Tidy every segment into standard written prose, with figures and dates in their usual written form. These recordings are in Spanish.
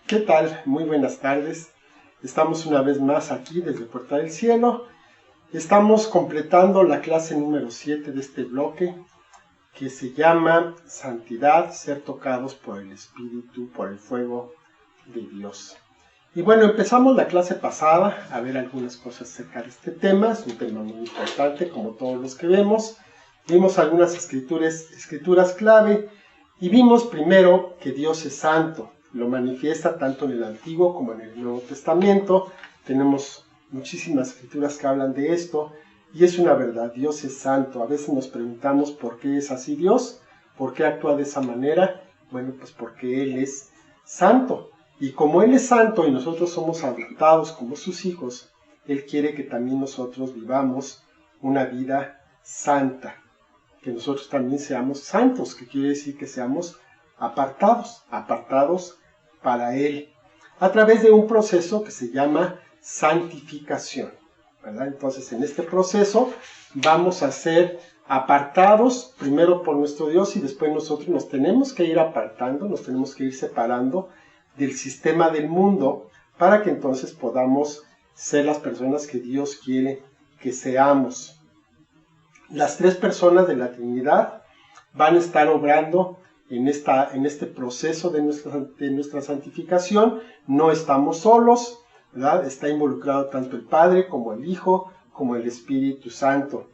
¿Qué tal? Muy buenas tardes. Estamos una vez más aquí desde Puerta del Cielo. Estamos completando la clase número 7 de este bloque que se llama Santidad, ser tocados por el Espíritu, por el fuego de Dios. Y bueno, empezamos la clase pasada a ver algunas cosas acerca de este tema. Es un tema muy importante, como todos los que vemos. Vimos algunas escrituras clave y vimos primero que Dios es santo. Lo manifiesta tanto en el Antiguo como en el Nuevo Testamento. Tenemos muchísimas escrituras que hablan de esto y es una verdad, Dios es santo. A veces nos preguntamos por qué es así Dios, por qué actúa de esa manera. Bueno, pues porque Él es santo. Y como Él es santo y nosotros somos adoptados como sus hijos, Él quiere que también nosotros vivamos una vida santa. Que nosotros también seamos santos, que quiere decir que seamos apartados para Él, a través de un proceso que se llama santificación, ¿verdad? Entonces, en este proceso vamos a ser apartados primero por nuestro Dios y después nosotros nos tenemos que ir apartando, nos tenemos que ir separando del sistema del mundo para que entonces podamos ser las personas que Dios quiere que seamos. Las tres personas de la Trinidad van a estar obrando en este proceso de nuestra santificación. No estamos solos, ¿verdad? Está involucrado tanto el Padre como el Hijo, como el Espíritu Santo.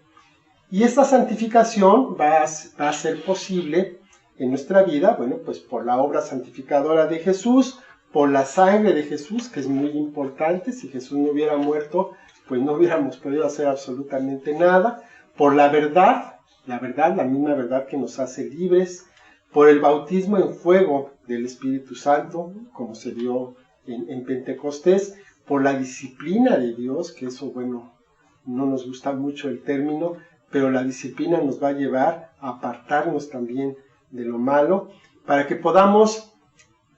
Y esta santificación va a ser posible en nuestra vida, bueno, pues por la obra santificadora de Jesús, por la sangre de Jesús, que es muy importante. Si Jesús no hubiera muerto, pues no hubiéramos podido hacer absolutamente nada. Por la verdad, la misma verdad que nos hace libres, por el bautismo en fuego del Espíritu Santo, como se dio en Pentecostés, por la disciplina de Dios, que eso, bueno, no nos gusta mucho el término, pero la disciplina nos va a llevar a apartarnos también de lo malo, para que podamos,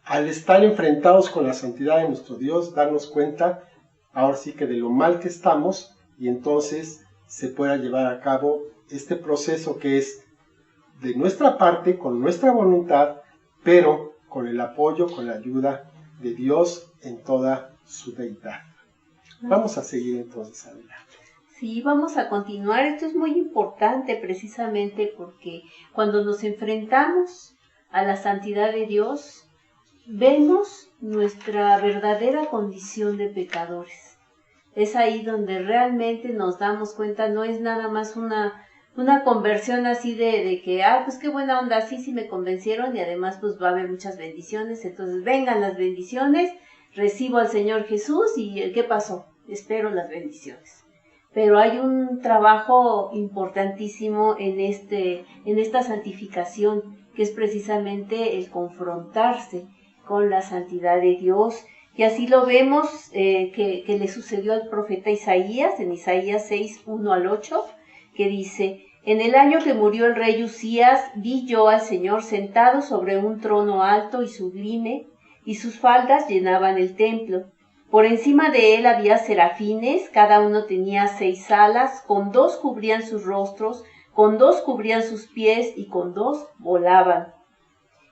al estar enfrentados con la santidad de nuestro Dios, darnos cuenta, ahora sí que de lo mal que estamos, y entonces se pueda llevar a cabo este proceso que es de nuestra parte, con nuestra voluntad, pero con el apoyo, con la ayuda de Dios en toda su deidad. Vamos a seguir entonces adelante. Sí, vamos a continuar. Esto es muy importante precisamente porque cuando nos enfrentamos a la santidad de Dios, vemos nuestra verdadera condición de pecadores. Es ahí donde realmente nos damos cuenta, no es nada más una conversión así de que, pues qué buena onda, sí me convencieron y además pues va a haber muchas bendiciones, entonces vengan las bendiciones, recibo al Señor Jesús y ¿qué pasó? Espero las bendiciones. Pero hay un trabajo importantísimo en esta santificación, que es precisamente el confrontarse con la santidad de Dios. Y así lo vemos que le sucedió al profeta Isaías, en Isaías 6, 1 al 8, que dice: en el año que murió el rey Usías, vi yo al Señor sentado sobre un trono alto y sublime, y sus faldas llenaban el templo. Por encima de él había serafines, cada uno tenía 6 alas, con 2 cubrían sus rostros, con 2 cubrían sus pies y con 2 volaban.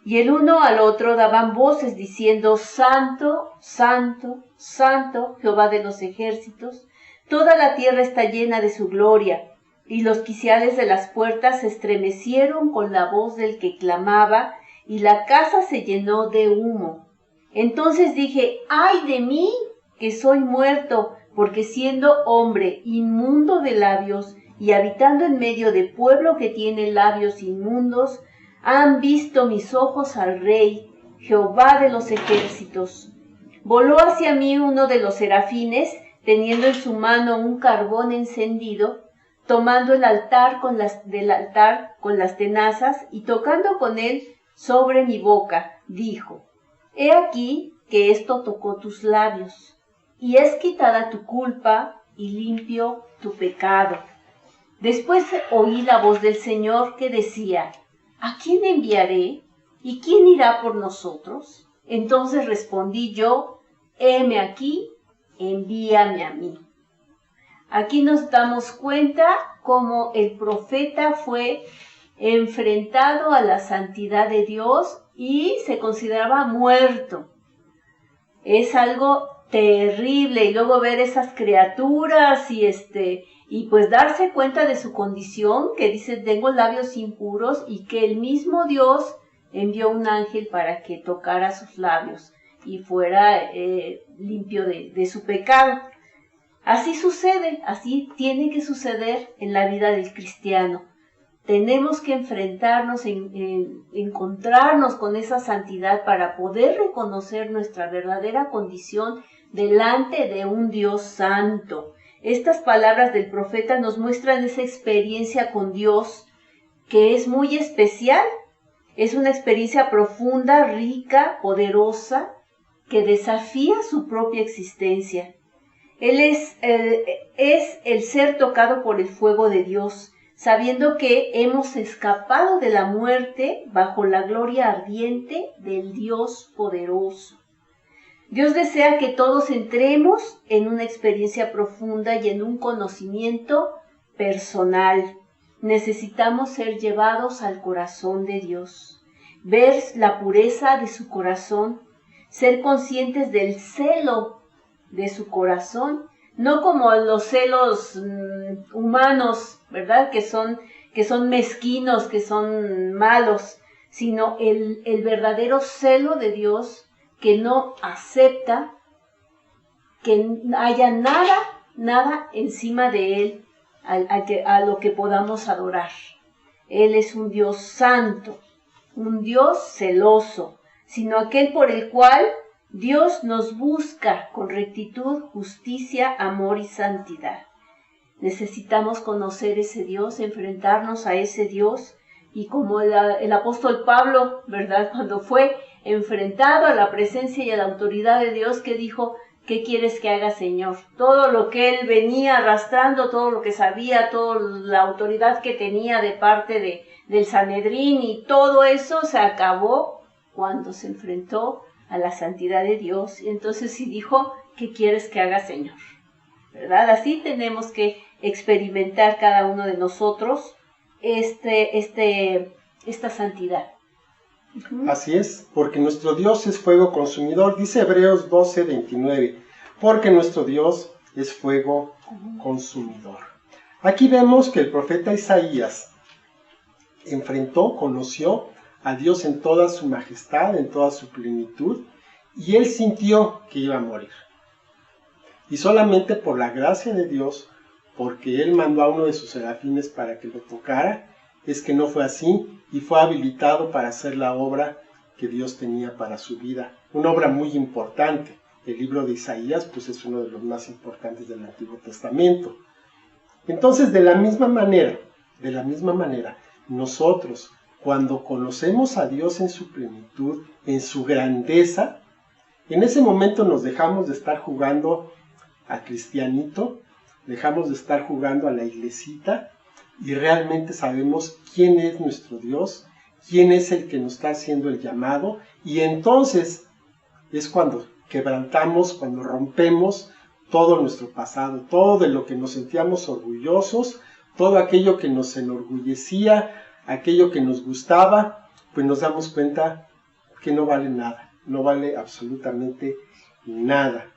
Y el uno al otro daban voces diciendo: Santo, Santo, Santo, Jehová de los ejércitos, toda la tierra está llena de su gloria. Y los quiciales de las puertas se estremecieron con la voz del que clamaba, y la casa se llenó de humo. Entonces dije: ¡ay de mí, que soy muerto! Porque siendo hombre inmundo de labios y habitando en medio de pueblo que tiene labios inmundos, han visto mis ojos al Rey, Jehová de los ejércitos. Voló hacia mí uno de los serafines, teniendo en su mano un carbón encendido, tomando el altar con las tenazas y tocando con él sobre mi boca, dijo: He aquí que esto tocó tus labios, y es quitada tu culpa y limpio tu pecado. Después oí la voz del Señor que decía: ¿a quién enviaré? ¿Y quién irá por nosotros? Entonces respondí yo: heme aquí, envíame a mí. Aquí nos damos cuenta cómo el profeta fue enfrentado a la santidad de Dios y se consideraba muerto. es algo terrible. Y luego ver esas criaturas y pues darse cuenta de su condición, que dice, tengo labios impuros, y que el mismo Dios envió un ángel para que tocara sus labios y fuera limpio de su pecado. Así sucede, así tiene que suceder en la vida del cristiano. Tenemos que enfrentarnos, encontrarnos con esa santidad para poder reconocer nuestra verdadera condición delante de un Dios santo. Estas palabras del profeta nos muestran esa experiencia con Dios que es muy especial. Es una experiencia profunda, rica, poderosa, que desafía su propia existencia. Él es el ser tocado por el fuego de Dios, sabiendo que hemos escapado de la muerte bajo la gloria ardiente del Dios poderoso. Dios desea que todos entremos en una experiencia profunda y en un conocimiento personal. Necesitamos ser llevados al corazón de Dios, ver la pureza de su corazón, ser conscientes del celo de su corazón, no como los celos humanos, ¿verdad? Que son mezquinos, que son malos, sino el verdadero celo de Dios, que no acepta que haya nada encima de Él a lo que podamos adorar. Él es un Dios santo, un Dios celoso, sino aquel por el cual Dios nos busca con rectitud, justicia, amor y santidad. Necesitamos conocer ese Dios, enfrentarnos a ese Dios, y como el apóstol Pablo, ¿verdad? Cuando fue enfrentado a la presencia y a la autoridad de Dios, que dijo, ¿qué quieres que haga, Señor? Todo lo que él venía arrastrando, todo lo que sabía, toda la autoridad que tenía de parte del Sanedrín, y todo eso se acabó cuando se enfrentó a la santidad de Dios. Y entonces sí dijo, ¿qué quieres que haga, Señor? ¿Verdad? Así tenemos que experimentar cada uno de nosotros esta santidad. Así es, porque nuestro Dios es fuego consumidor, dice Hebreos 12:29, porque nuestro Dios es fuego consumidor. Aquí vemos que el profeta Isaías conoció a Dios en toda su majestad, en toda su plenitud, y él sintió que iba a morir. Y solamente por la gracia de Dios, porque él mandó a uno de sus serafines para que lo tocara, es que no fue así, y fue habilitado para hacer la obra que Dios tenía para su vida. Una obra muy importante. El libro de Isaías, pues, es uno de los más importantes del Antiguo Testamento. Entonces, de la misma manera, nosotros, cuando conocemos a Dios en su plenitud, en su grandeza, en ese momento nos dejamos de estar jugando al cristianito, dejamos de estar jugando a la iglesita, y realmente sabemos quién es nuestro Dios, quién es el que nos está haciendo el llamado, y entonces es cuando quebrantamos, cuando rompemos todo nuestro pasado, todo de lo que nos sentíamos orgullosos, todo aquello que nos enorgullecía, aquello que nos gustaba, pues nos damos cuenta que no vale nada, no vale absolutamente nada.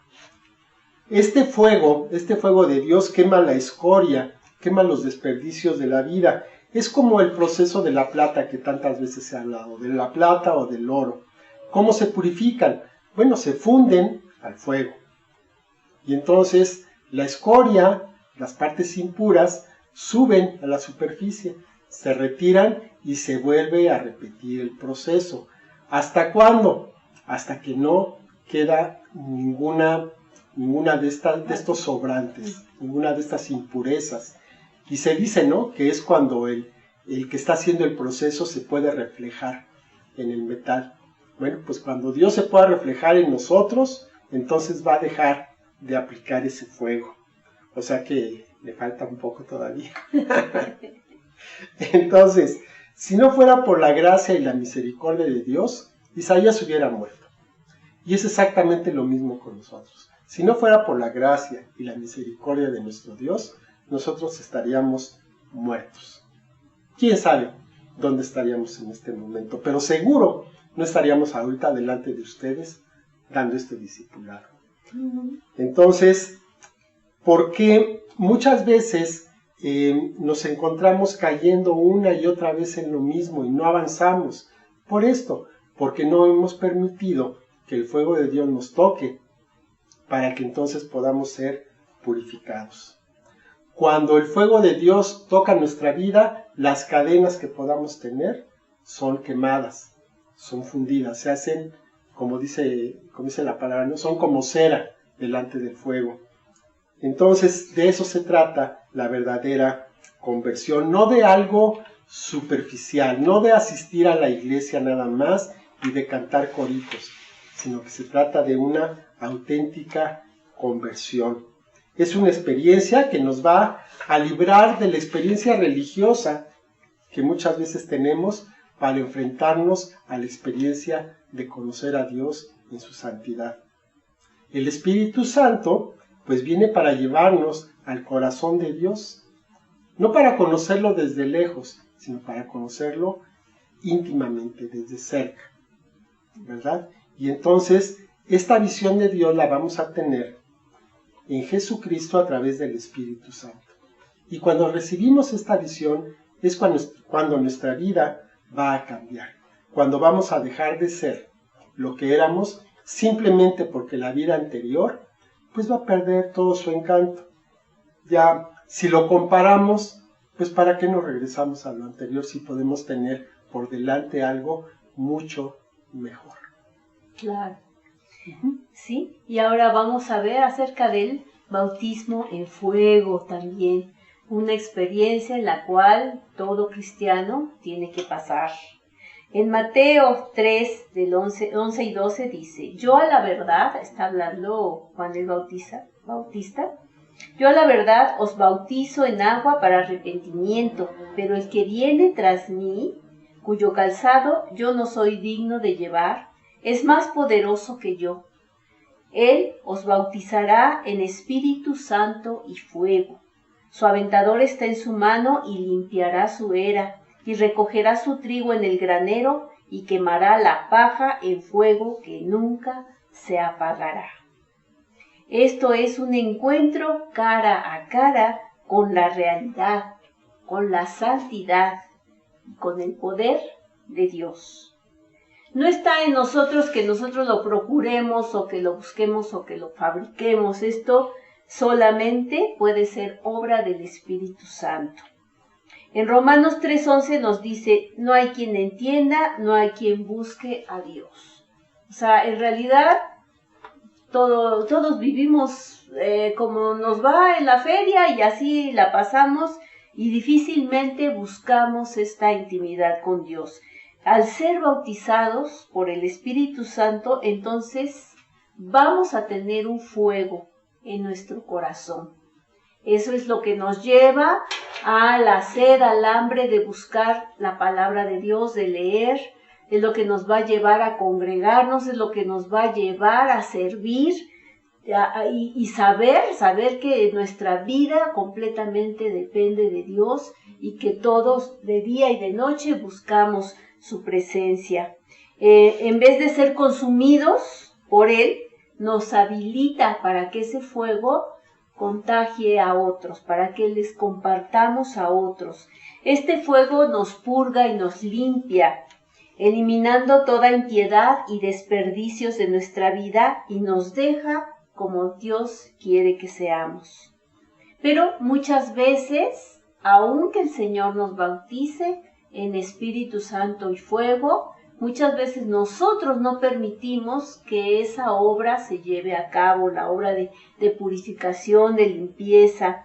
Este fuego de Dios quema la escoria, quema los desperdicios de la vida. Es como el proceso de la plata que tantas veces se ha hablado, de la plata o del oro. ¿Cómo se purifican? Bueno, se funden al fuego. Y entonces la escoria, las partes impuras, suben a la superficie, se retiran y se vuelve a repetir el proceso. ¿Hasta cuándo? Hasta que no queda ninguna de estos sobrantes, ninguna de estas impurezas. Y se dice, ¿no?, que es cuando el que está haciendo el proceso se puede reflejar en el metal. Bueno, pues cuando Dios se pueda reflejar en nosotros, entonces va a dejar de aplicar ese fuego. O sea que le falta un poco todavía. Entonces, si no fuera por la gracia y la misericordia de Dios, Isaías hubiera muerto. Y es exactamente lo mismo con nosotros. Si no fuera por la gracia y la misericordia de nuestro Dios, nosotros estaríamos muertos. ¿Quién sabe dónde estaríamos en este momento? Pero seguro no estaríamos ahorita delante de ustedes dando este discipulado. Entonces, ¿por qué muchas veces nos encontramos cayendo una y otra vez en lo mismo y no avanzamos? Por esto, porque no hemos permitido que el fuego de Dios nos toque para que entonces podamos ser purificados. Cuando el fuego de Dios toca nuestra vida, las cadenas que podamos tener son quemadas, son fundidas, se hacen, como dice la palabra, ¿no? Son como cera delante del fuego. Entonces, de eso se trata la verdadera conversión, no de algo superficial, no de asistir a la iglesia nada más y de cantar coritos, sino que se trata de una auténtica conversión. Es una experiencia que nos va a librar de la experiencia religiosa que muchas veces tenemos para enfrentarnos a la experiencia de conocer a Dios en su santidad. El Espíritu Santo pues viene para llevarnos al corazón de Dios, no para conocerlo desde lejos, sino para conocerlo íntimamente, desde cerca, ¿verdad? Y entonces esta visión de Dios la vamos a tener en Jesucristo a través del Espíritu Santo. Y cuando recibimos esta visión es cuando nuestra vida va a cambiar, cuando vamos a dejar de ser lo que éramos simplemente porque la vida anterior pues va a perder todo su encanto. Ya, si lo comparamos, pues ¿para qué nos regresamos a lo anterior si podemos tener por delante algo mucho mejor? Claro. Sí, y ahora vamos a ver acerca del bautismo en fuego también, una experiencia en la cual todo cristiano tiene que pasar. En Mateo 3, del 11 y 12 dice, yo a la verdad, está hablando Juan el Bautista, yo a la verdad os bautizo en agua para arrepentimiento, pero el que viene tras mí, cuyo calzado yo no soy digno de llevar, es más poderoso que yo. Él os bautizará en Espíritu Santo y fuego. Su aventador está en su mano y limpiará su era, y recogerá su trigo en el granero y quemará la paja en fuego que nunca se apagará. Esto es un encuentro cara a cara con la realidad, con la santidad y con el poder de Dios. No está en nosotros que nosotros lo procuremos o que lo busquemos o que lo fabriquemos. Esto solamente puede ser obra del Espíritu Santo. En Romanos 3:11 nos dice, no hay quien entienda, no hay quien busque a Dios. O sea, en realidad todos vivimos como nos va en la feria y así la pasamos y difícilmente buscamos esta intimidad con Dios. Al ser bautizados por el Espíritu Santo, entonces vamos a tener un fuego en nuestro corazón. Eso es lo que nos lleva a la sed, al hambre de buscar la palabra de Dios, de leer, es lo que nos va a llevar a congregarnos, es lo que nos va a llevar a servir y saber que nuestra vida completamente depende de Dios y que todos de día y de noche buscamos su presencia. En vez de ser consumidos por Él, nos habilita para que ese fuego contagie a otros, para que les compartamos a otros. Este fuego nos purga y nos limpia, eliminando toda impiedad y desperdicios de nuestra vida y nos deja como Dios quiere que seamos. Pero muchas veces, aunque el Señor nos bautice en Espíritu Santo y fuego, muchas veces nosotros no permitimos que esa obra se lleve a cabo, la obra de purificación, de limpieza.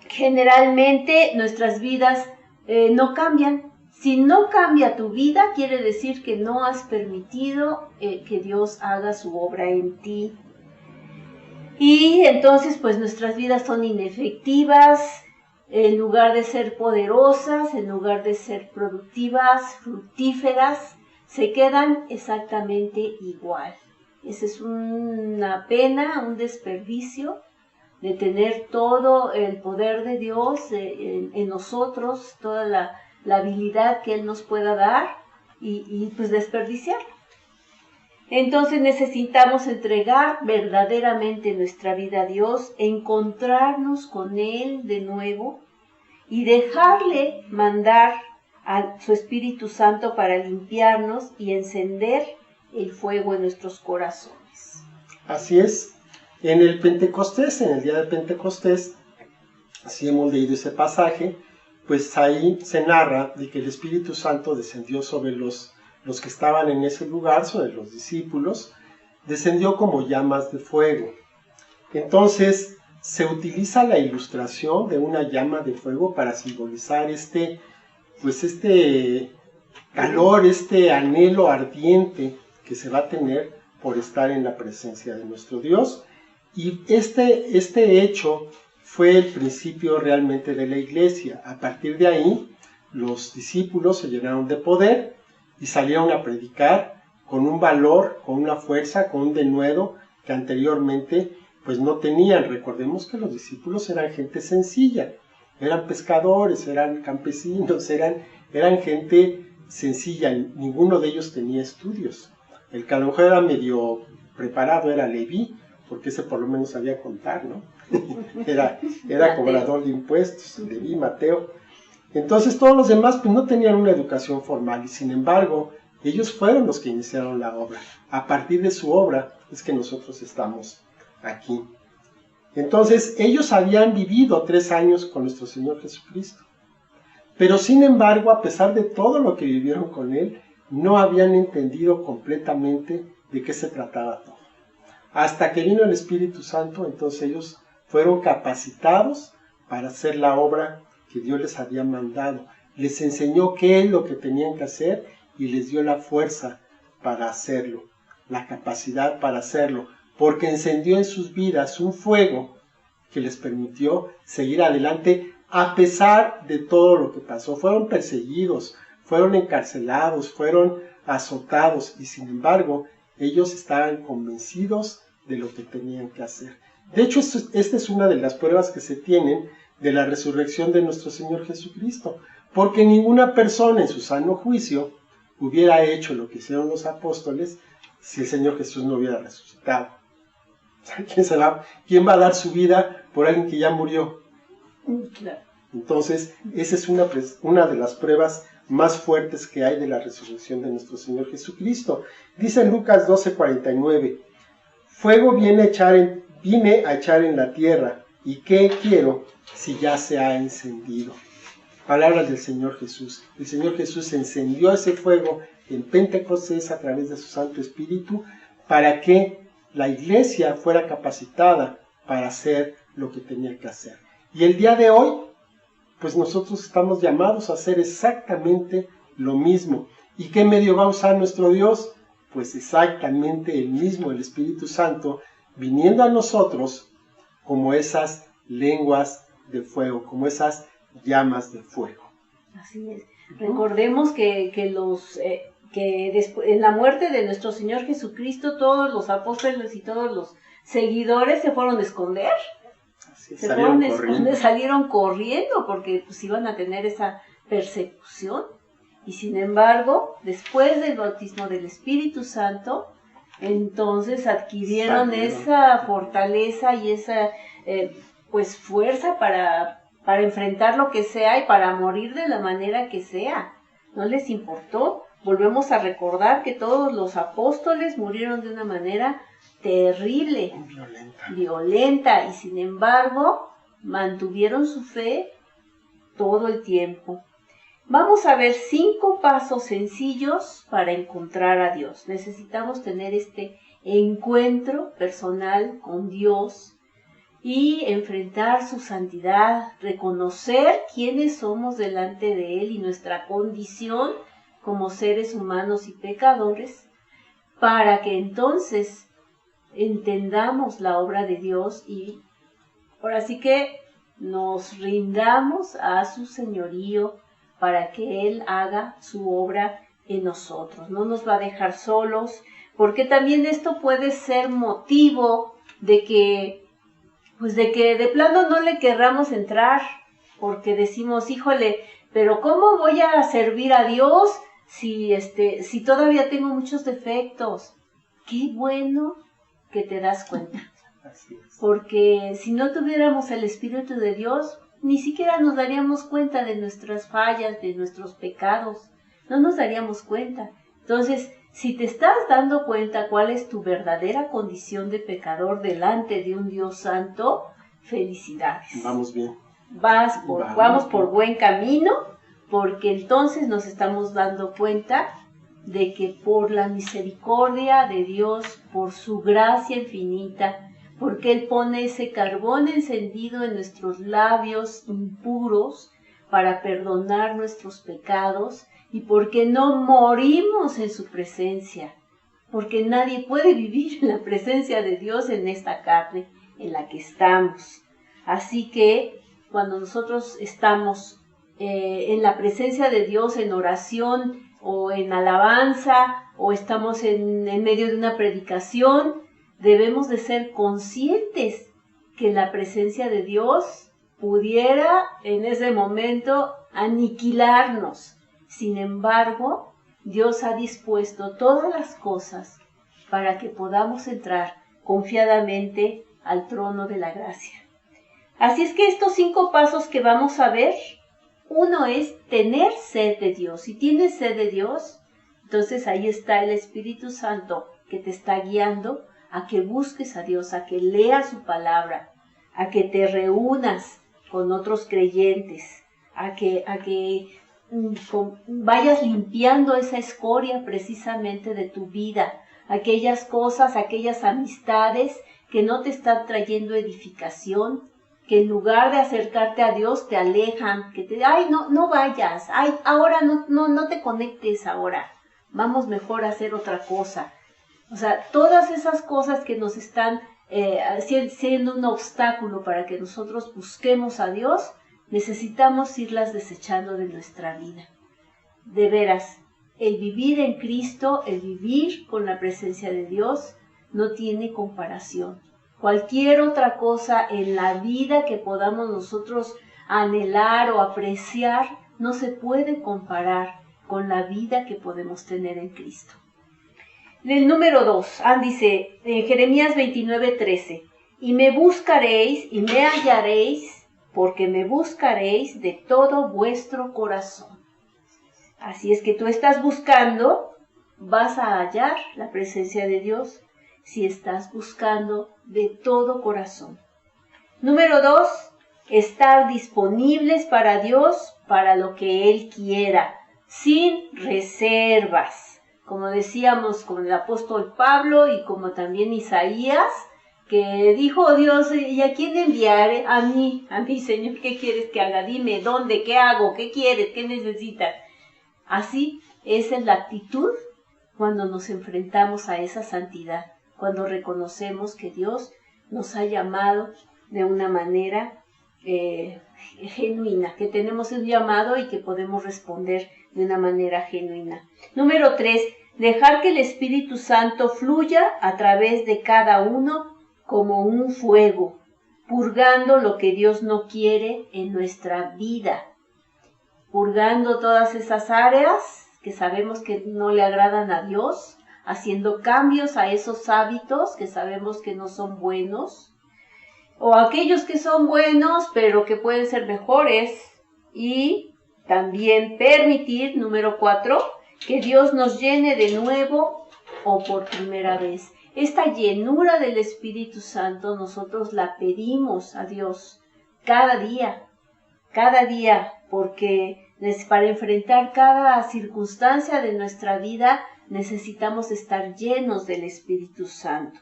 Generalmente nuestras vidas no cambian. Si no cambia tu vida, quiere decir que no has permitido que Dios haga su obra en ti. Y entonces pues nuestras vidas son inefectivas, en lugar de ser poderosas, en lugar de ser productivas, fructíferas, se quedan exactamente igual. Esa es una pena, un desperdicio de tener todo el poder de Dios en nosotros, toda la habilidad que Él nos pueda dar y pues desperdiciarlo. Entonces necesitamos entregar verdaderamente nuestra vida a Dios, encontrarnos con Él de nuevo y dejarle mandar a su Espíritu Santo para limpiarnos y encender el fuego en nuestros corazones. Así es. En el Pentecostés, en el día de Pentecostés, si hemos leído ese pasaje, pues ahí se narra de que el Espíritu Santo descendió sobre los que estaban en ese lugar, sobre los discípulos, descendió como llamas de fuego. Entonces, se utiliza la ilustración de una llama de fuego para simbolizar este calor, este anhelo ardiente que se va a tener por estar en la presencia de nuestro Dios. Y este hecho fue el principio realmente de la iglesia. A partir de ahí, los discípulos se llenaron de poder y salieron a predicar con un valor, con una fuerza, con un denuedo que anteriormente pues no tenían. Recordemos que los discípulos eran gente sencilla, eran pescadores, eran campesinos, eran gente sencilla, ninguno de ellos tenía estudios. El que a lo mejor era medio preparado era Leví, porque ese por lo menos sabía contar, ¿no? era cobrador de impuestos, Leví, Mateo. Entonces todos los demás pues no tenían una educación formal y sin embargo ellos fueron los que iniciaron la obra. A partir de su obra es que nosotros estamos aquí. Entonces ellos habían vivido 3 años con nuestro Señor Jesucristo, pero sin embargo, a pesar de todo lo que vivieron con Él, no habían entendido completamente de qué se trataba todo. Hasta que vino el Espíritu Santo, entonces ellos fueron capacitados para hacer la obra que Dios les había mandado. Les enseñó qué es lo que tenían que hacer y les dio la fuerza para hacerlo, la capacidad para hacerlo, porque encendió en sus vidas un fuego que les permitió seguir adelante a pesar de todo lo que pasó. Fueron perseguidos, fueron encarcelados, fueron azotados y sin embargo ellos estaban convencidos de lo que tenían que hacer. De hecho, esta es una de las pruebas que se tienen de la resurrección de nuestro Señor Jesucristo, porque ninguna persona en su sano juicio hubiera hecho lo que hicieron los apóstoles si el Señor Jesús no hubiera resucitado. ¿Quién va a dar su vida por alguien que ya murió? Claro. Entonces, esa es una de las pruebas más fuertes que hay de la resurrección de nuestro Señor Jesucristo. Dice en Lucas 12:49, fuego vine a echar en la tierra, ¿y qué quiero si ya se ha encendido? Palabras del Señor Jesús. El Señor Jesús encendió ese fuego en Pentecostés a través de su Santo Espíritu para que la iglesia fuera capacitada para hacer lo que tenía que hacer. Y el día de hoy, pues nosotros estamos llamados a hacer exactamente lo mismo. ¿Y qué medio va a usar nuestro Dios? Pues exactamente el mismo, el Espíritu Santo, viniendo a nosotros como esas lenguas de fuego, como esas llamas de fuego. Así es. Recordemos que después, en la muerte de nuestro Señor Jesucristo, todos los apóstoles y todos los seguidores se fueron a esconder. Salieron corriendo porque pues iban a tener esa persecución. Y sin embargo, después del bautismo del Espíritu Santo, entonces adquirieron esa fortaleza y esa pues fuerza para enfrentar lo que sea y para morir de la manera que sea. No les importó. Volvemos a recordar que todos los apóstoles murieron de una manera terrible, violenta, y sin embargo mantuvieron su fe todo el tiempo. Vamos a ver 5 pasos sencillos para encontrar a Dios. Necesitamos tener este encuentro personal con Dios y enfrentar su santidad, reconocer quiénes somos delante de Él y nuestra condición como seres humanos y pecadores, para que entonces entendamos la obra de Dios y ahora sí que nos rindamos a su señorío para que Él haga su obra en nosotros. No nos va a dejar solos, porque también esto puede ser motivo de que de plano no le querramos entrar, porque decimos, híjole, pero ¿cómo voy a servir a Dios si todavía tengo muchos defectos? qué bueno que te das cuenta. Así es. Porque si no tuviéramos el Espíritu de Dios, ni siquiera nos daríamos cuenta de nuestras fallas, de nuestros pecados. No nos daríamos cuenta. Entonces, si te estás dando cuenta cuál es tu verdadera condición de pecador delante de un Dios santo, felicidades. Vamos bien. Vamos por buen camino, porque entonces nos estamos dando cuenta de que por la misericordia de Dios, por su gracia infinita, porque Él pone ese carbón encendido en nuestros labios impuros para perdonar nuestros pecados, y porque no morimos en su presencia, porque nadie puede vivir en la presencia de Dios en esta carne en la que estamos. Así que cuando nosotros estamos en la presencia de Dios en oración o en alabanza, o estamos en medio de una predicación, debemos de ser conscientes que la presencia de Dios pudiera en ese momento aniquilarnos. Sin embargo, Dios ha dispuesto todas las cosas para que podamos entrar confiadamente al trono de la gracia. Así es que estos 5 pasos que vamos a ver, uno es tener sed de Dios. Si tienes sed de Dios, entonces ahí está el Espíritu Santo que te está guiando a que busques a Dios, a que leas su palabra, a que te reúnas con otros creyentes, a que vayas limpiando esa escoria precisamente de tu vida, aquellas cosas, aquellas amistades que no te están trayendo edificación, que en lugar de acercarte a Dios te alejan, que te no vayas, ahora no te conectes ahora, vamos mejor a hacer otra cosa. O sea, todas esas cosas que nos están siendo un obstáculo para que nosotros busquemos a Dios, necesitamos irlas desechando de nuestra vida. De veras, el vivir en Cristo, el vivir con la presencia de Dios, no tiene comparación. Cualquier otra cosa en la vida que podamos nosotros anhelar o apreciar, no se puede comparar con la vida que podemos tener en Cristo. El número 2, dice en Jeremías 29:13, y me buscaréis y me hallaréis, porque me buscaréis de todo vuestro corazón. Así es que tú estás buscando, vas a hallar la presencia de Dios si estás buscando de todo corazón. Número 2, estar disponibles para Dios, para lo que Él quiera, sin reservas. Como decíamos con el apóstol Pablo y como también Isaías, que dijo Dios, ¿y a quién enviaré? A mí, Señor, ¿qué quieres que haga? Dime, ¿dónde? ¿Qué hago? ¿Qué quieres? ¿Qué necesitas? Así, esa es la actitud cuando nos enfrentamos a esa santidad, cuando reconocemos que Dios nos ha llamado de una manera genuina, que tenemos un llamado y que podemos responder de una manera genuina. Número 3, dejar que el Espíritu Santo fluya a través de cada uno como un fuego, purgando lo que Dios no quiere en nuestra vida, purgando todas esas áreas que sabemos que no le agradan a Dios, haciendo cambios a esos hábitos que sabemos que no son buenos, o aquellos que son buenos pero que pueden ser mejores, y también permitir, número 4, que Dios nos llene de nuevo o por primera vez. Esta llenura del Espíritu Santo nosotros la pedimos a Dios cada día, porque para enfrentar cada circunstancia de nuestra vida necesitamos estar llenos del Espíritu Santo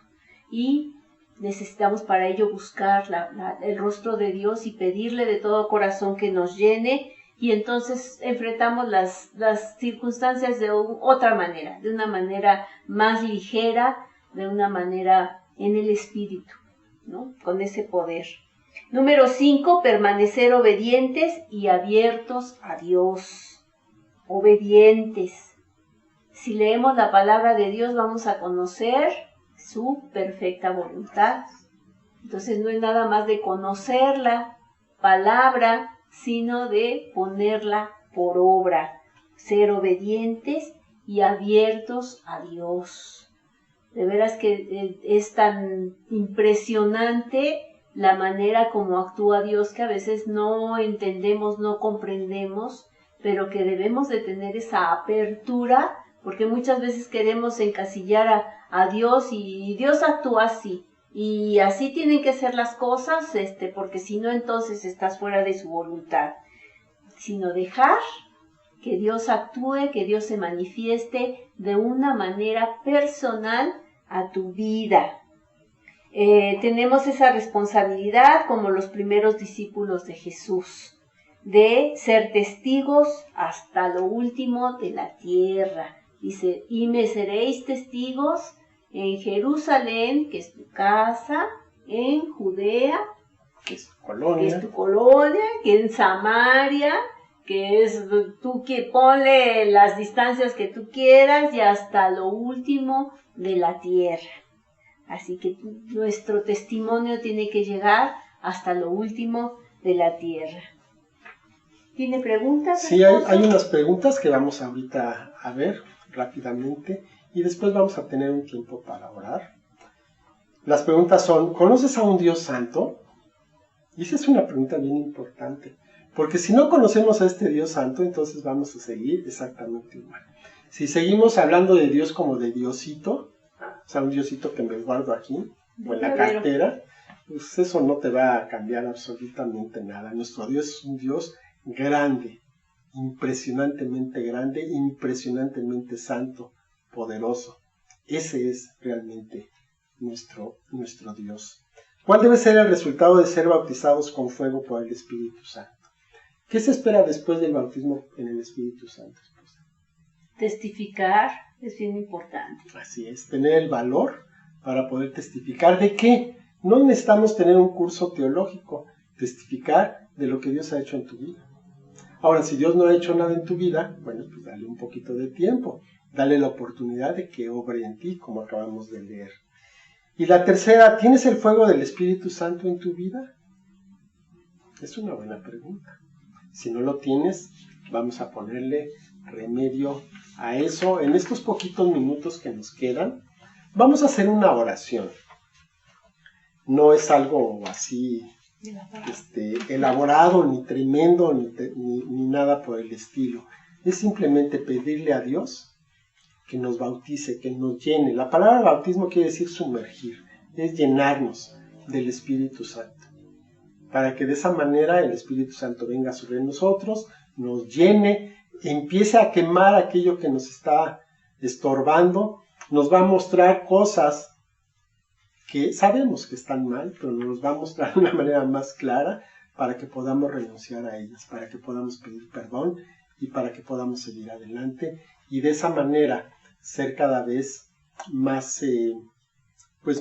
y necesitamos para ello buscar el rostro de Dios y pedirle de todo corazón que nos llene, y entonces enfrentamos las circunstancias de otra manera, de una manera más ligera, de una manera en el Espíritu, ¿no? Con ese poder. Número 5, permanecer obedientes y abiertos a Dios. Obedientes. Si leemos la palabra de Dios vamos a conocer su perfecta voluntad. Entonces no es nada más de conocer la palabra, sino de ponerla por obra. Ser obedientes y abiertos a Dios. De veras que es tan impresionante la manera como actúa Dios, que a veces no entendemos, no comprendemos, pero que debemos de tener esa apertura, porque muchas veces queremos encasillar a Dios y Dios actúa así, y así tienen que ser las cosas, porque si no, entonces estás fuera de su voluntad. Sino dejar que Dios actúe, que Dios se manifieste de una manera personal a tu vida. Tenemos esa responsabilidad como los primeros discípulos de Jesús, de ser testigos hasta lo último de la tierra. Dice, y me seréis testigos en Jerusalén, que es tu casa, en Judea, que es tu colonia, que en Samaria, que es tú que ponle las distancias que tú quieras, y hasta lo último de la tierra. Así que nuestro testimonio tiene que llegar hasta lo último de la tierra. ¿Tiene preguntas? Sí, hay unas preguntas que vamos ahorita a ver rápidamente y después vamos a tener un tiempo para orar. Las preguntas son, ¿conoces a un Dios santo? Y esa es una pregunta bien importante, porque si no conocemos a este Dios santo, entonces vamos a seguir exactamente igual. Si seguimos hablando de Dios como de Diosito, o sea, un Diosito que me guardo aquí, o en la cartera, pues eso no te va a cambiar absolutamente nada. Nuestro Dios es un Dios grande, impresionantemente santo, poderoso. Ese es realmente nuestro Dios. ¿Cuál debe ser el resultado de ser bautizados con fuego por el Espíritu Santo? ¿Qué se espera después del bautismo en el Espíritu Santo, esposa? Testificar es bien importante. Así es, tener el valor para poder testificar. ¿De qué? No necesitamos tener un curso teológico, testificar de lo que Dios ha hecho en tu vida. Ahora, si Dios no ha hecho nada en tu vida, bueno, pues dale un poquito de tiempo, dale la oportunidad de que obre en ti, como acabamos de leer. Y la tercera, ¿tienes el fuego del Espíritu Santo en tu vida? Es una buena pregunta. Si no lo tienes, vamos a ponerle remedio a eso. En estos poquitos minutos que nos quedan, vamos a hacer una oración. No es algo así elaborado, ni tremendo, ni nada por el estilo. Es simplemente pedirle a Dios que nos bautice, que nos llene. La palabra bautismo quiere decir sumergir, es llenarnos del Espíritu Santo, para que de esa manera el Espíritu Santo venga sobre nosotros, nos llene, empiece a quemar aquello que nos está estorbando, nos va a mostrar cosas que sabemos que están mal, pero nos va a mostrar de una manera más clara para que podamos renunciar a ellas, para que podamos pedir perdón y para que podamos seguir adelante y de esa manera ser cada vez más,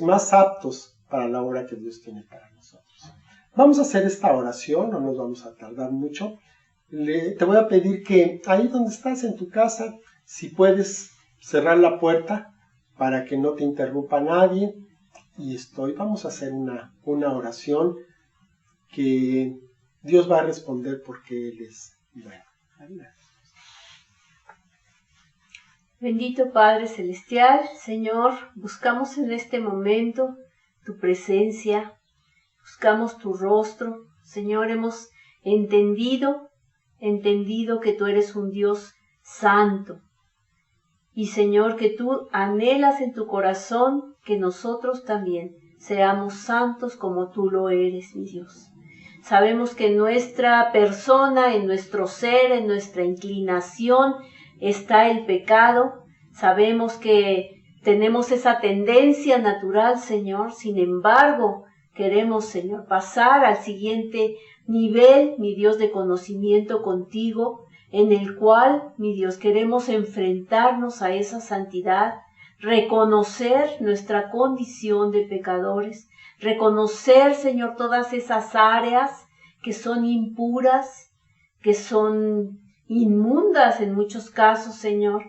más aptos para la obra que Dios tiene para nosotros. Vamos a hacer esta oración, no nos vamos a tardar mucho. Te voy a pedir que ahí donde estás en tu casa, si puedes cerrar la puerta para que no te interrumpa nadie. Y vamos a hacer una oración que Dios va a responder porque Él es bueno. Bendito Padre Celestial, Señor, buscamos en este momento tu presencia, buscamos tu rostro. Señor, hemos entendido que tú eres un Dios santo. Y Señor, que tú anhelas en tu corazón que nosotros también seamos santos como tú lo eres, mi Dios. Sabemos que en nuestra persona, en nuestro ser, en nuestra inclinación está el pecado. Sabemos que tenemos esa tendencia natural, Señor. Sin embargo, queremos, Señor, pasar al siguiente nivel, mi Dios, de conocimiento contigo, en el cual, mi Dios, queremos enfrentarnos a esa santidad, reconocer nuestra condición de pecadores, reconocer, Señor, todas esas áreas que son impuras, que son inmundas en muchos casos, Señor.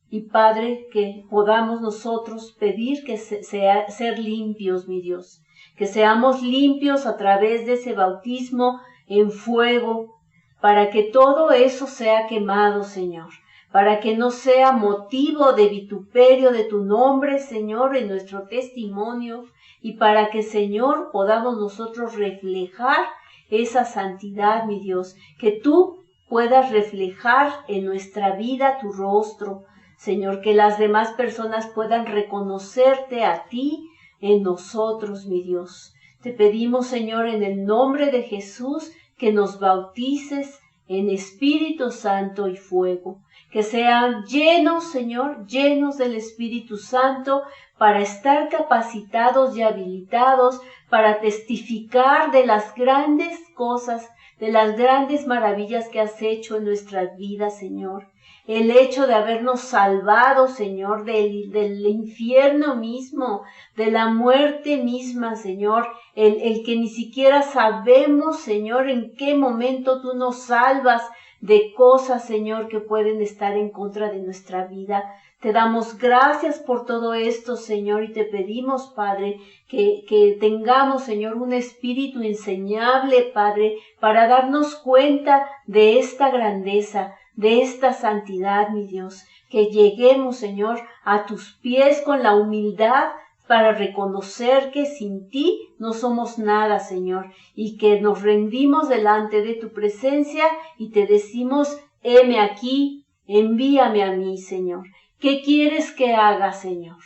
Y Padre, que podamos nosotros pedir que ser limpios, mi Dios, que seamos limpios a través de ese bautismo en fuego, para que todo eso sea quemado, Señor, para que no sea motivo de vituperio de tu nombre, Señor, en nuestro testimonio, y para que, Señor, podamos nosotros reflejar esa santidad, mi Dios, que tú puedas reflejar en nuestra vida tu rostro, Señor, que las demás personas puedan reconocerte a ti en nosotros, mi Dios. Te pedimos, Señor, en el nombre de Jesús, que nos bautices en Espíritu Santo y fuego, que sean llenos, Señor, llenos del Espíritu Santo, para estar capacitados y habilitados para testificar de las grandes cosas, de las grandes maravillas que has hecho en nuestras vidas, Señor. El hecho de habernos salvado, Señor, del infierno mismo, de la muerte misma, Señor, el que ni siquiera sabemos, Señor, en qué momento tú nos salvas de cosas, Señor, que pueden estar en contra de nuestra vida. Te damos gracias por todo esto, Señor, y te pedimos, Padre, que tengamos, Señor, un espíritu enseñable, Padre, para darnos cuenta de esta grandeza, de esta santidad, mi Dios. Que lleguemos, Señor, a tus pies con la humildad para reconocer que sin ti no somos nada, Señor, y que nos rendimos delante de tu presencia y te decimos, heme aquí, envíame a mí, Señor. ¿Qué quieres que haga, Señor?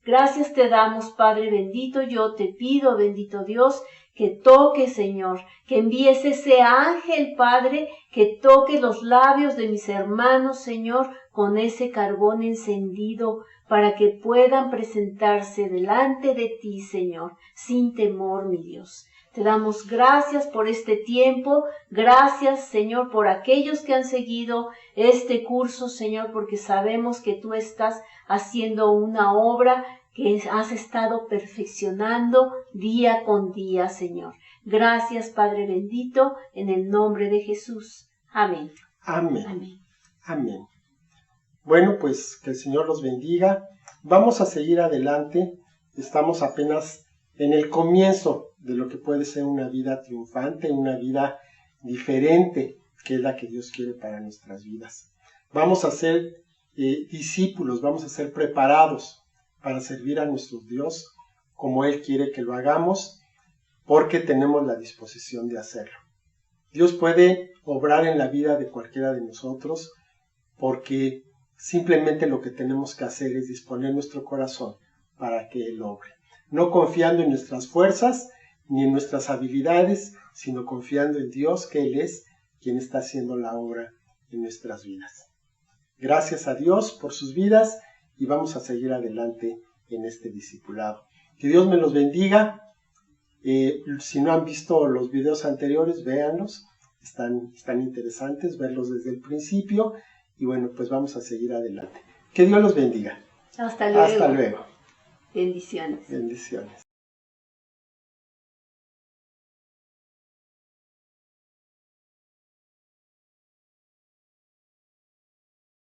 Gracias te damos, Padre bendito. Yo te pido, bendito Dios, que toque, Señor, que envíes ese ángel, Padre, que toque los labios de mis hermanos, Señor, con ese carbón encendido, para que puedan presentarse delante de ti, Señor, sin temor, mi Dios. Te damos gracias por este tiempo, gracias, Señor, por aquellos que han seguido este curso, Señor, porque sabemos que tú estás haciendo una obra que has estado perfeccionando día con día, Señor. Gracias, Padre bendito, en el nombre de Jesús. Amén. Amén. Amén. Amén. Bueno, pues que el Señor los bendiga. Vamos a seguir adelante. Estamos apenas en el comienzo de lo que puede ser una vida triunfante, una vida diferente, que es la que Dios quiere para nuestras vidas. Vamos a ser discípulos, vamos a ser preparados para servir a nuestro Dios como Él quiere que lo hagamos, porque tenemos la disposición de hacerlo. Dios puede obrar en la vida de cualquiera de nosotros, porque simplemente lo que tenemos que hacer es disponer nuestro corazón para que Él obre. No confiando en nuestras fuerzas ni en nuestras habilidades, sino confiando en Dios, que Él es quien está haciendo la obra en nuestras vidas. Gracias a Dios por sus vidas y vamos a seguir adelante en este discipulado. Que Dios me los bendiga. Si no han visto los videos anteriores, véanlos. Están interesantes verlos desde el principio. Y bueno, pues vamos a seguir adelante. Que Dios los bendiga. Hasta luego. Hasta luego. Bendiciones. Bendiciones.